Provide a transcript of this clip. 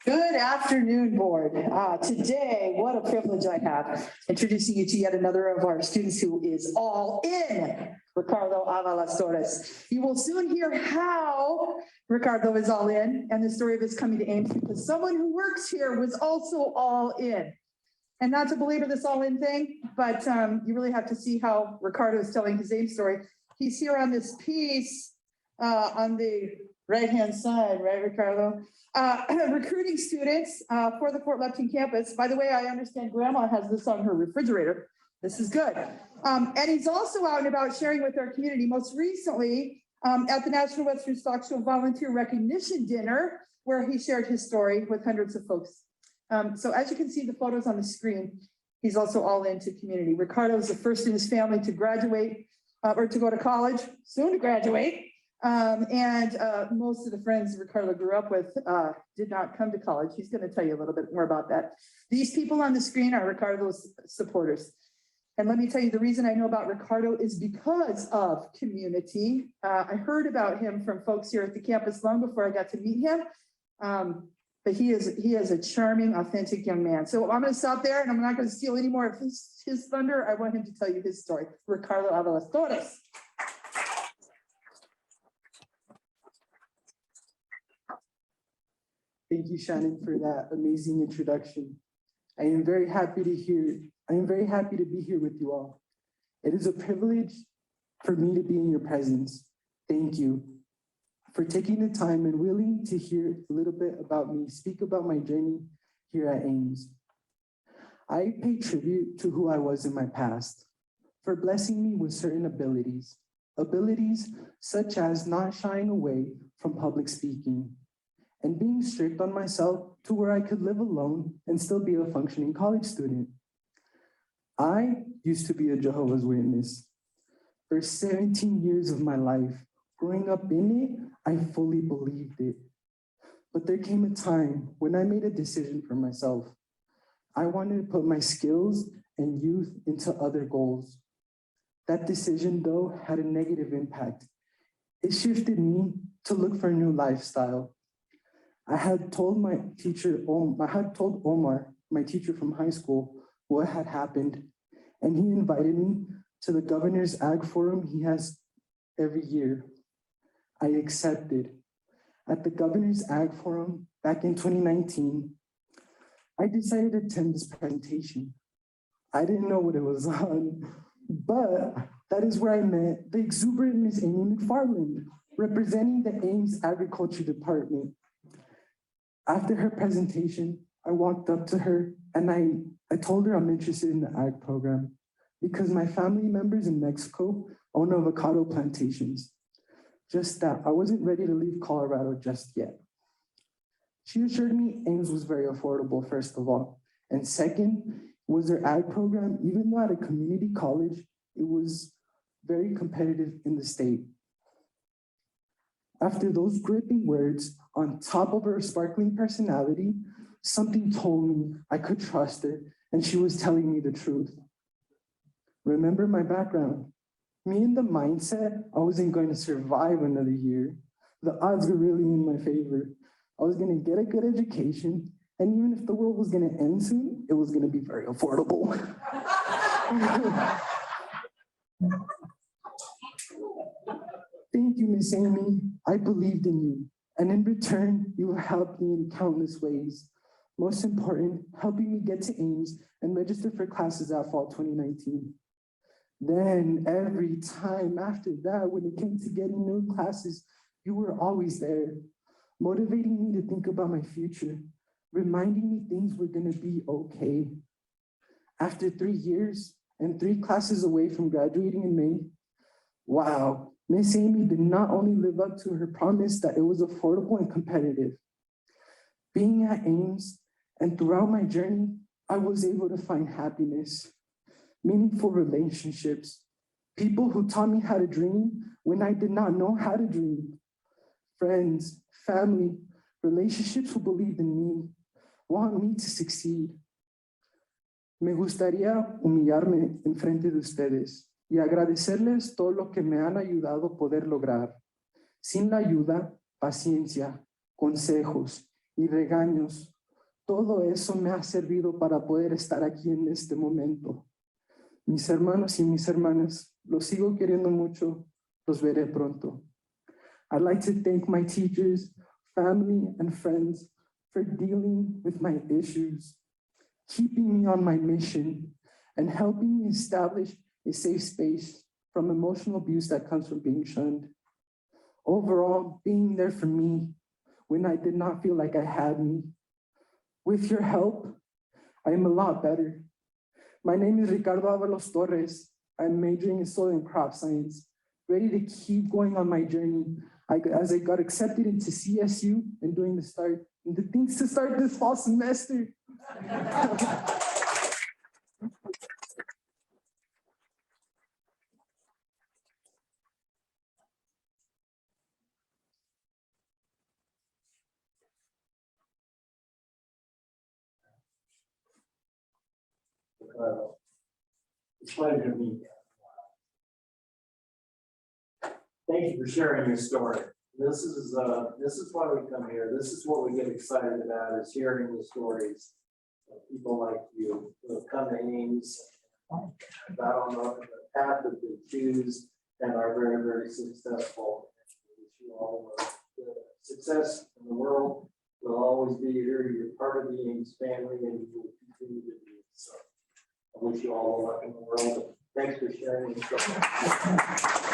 Good afternoon, board. Today, what a privilege I have introducing you to yet another of our students who is all in, Ricardo Avalos Torres. You will soon hear how Ricardo is all in and the story of his coming to Ames, because someone who works here was also all in. And not to belabor this all in thing, but you really have to see how Ricardo is telling his Ames story. He's here on this piece on the right-hand side, right, Ricardo? Recruiting students for the Fort Lupton campus. By the way, I understand Grandma has this on her refrigerator. This is good. And he's also out and about sharing with our community, most recently at the National Western Stock Show Volunteer Recognition Dinner, where he shared his story with hundreds of folks. So as you can see the photos on the screen, he's also all into community. Ricardo is the first in his family to graduate or to go to college, soon to graduate. Most of the friends Ricardo grew up with did not come to college. He's going to tell you a little bit more about that. These people on the screen are Ricardo's supporters. And let me tell you, the reason I know about Ricardo is because of community. I heard about him from folks here at the campus long before I got to meet him. But he is a charming, authentic young man. So I'm going to stop there, and I'm not going to steal any more of his thunder. I want him to tell you his story. Ricardo Avalos Torres. Thank you, Shannon, for that amazing introduction. I am very happy to be here with you all. It is a privilege for me to be in your presence. Thank you for taking the time and willing to hear a little bit about me, speak about my journey here at Ames. I pay tribute to who I was in my past, for blessing me with certain abilities such as not shying away from public speaking, and being strict on myself to where I could live alone and still be a functioning college student. I used to be a Jehovah's Witness. For 17 years of my life, growing up in it, I fully believed it. But there came a time when I made a decision for myself. I wanted to put my skills and youth into other goals. That decision, though, had a negative impact. It shifted me to look for a new lifestyle. I had told Omar, my teacher from high school, what had happened, and he invited me to the governor's ag forum he has every year. I accepted. At the governor's ag forum back in 2019, I decided to attend this presentation. I didn't know what it was on, but that is where I met the exuberant Miss Amy McFarland, representing the Ames Agriculture Department. After her presentation, I walked up to her and I told her I'm interested in the ag program because my family members in Mexico own avocado plantations. Just that I wasn't ready to leave Colorado just yet. She assured me Ames was very affordable, first of all. And second, was their ag program, even though at a community college, it was very competitive in the state. After those gripping words, on top of her sparkling personality, something told me I could trust her, and she was telling me the truth. Remember my background. Me in the mindset, I wasn't going to survive another year. The odds were really in my favor. I was going to get a good education, and even if the world was going to end soon, it was going to be very affordable. Thank you, Miss Amy. I believed in you. And in return, you have helped me in countless ways. Most important, helping me get to Ames and register for classes at fall 2019. Then every time after that, when it came to getting new classes, you were always there, motivating me to think about my future, reminding me things were gonna be okay. After 3 years and 3 classes away from graduating in May, wow, Miss Amy did not only live up to her promise that it was affordable and competitive. Being at Ames and throughout my journey, I was able to find happiness, meaningful relationships, people who taught me how to dream when I did not know how to dream, friends, family, relationships who believed in me, want me to succeed. Me gustaría humillarme en frente de ustedes y agradecerles todo lo que me han ayudado a poder lograr. Sin la ayuda, paciencia, consejos y regaños. Todo eso me ha servido para poder estar aquí en este momento. Mis hermanos y mis hermanas, los sigo queriendo mucho, los veré pronto. I'd like to thank my teachers, family, and friends for dealing with my issues, keeping me on my mission, and helping me establish a safe space from emotional abuse that comes from being shunned. Overall, being there for me when I did not feel like I had me. With your help, I am a lot better. My name is Ricardo Avalos Torres. I'm majoring in soil and crop science, ready to keep going on my journey as I got accepted into CSU and doing the things to start this fall semester. It's a pleasure to meet you. Thank you for sharing your story. This is why we come here. This is what we get excited about, is hearing the stories of people like you who have come to Ames, about on the path that they choose, and are very, very successful. I wish you all the success in the world. Will always be here. You're part of the Ames family, and you will continue to be. So I wish you all the luck in the world. Thanks for sharing your story.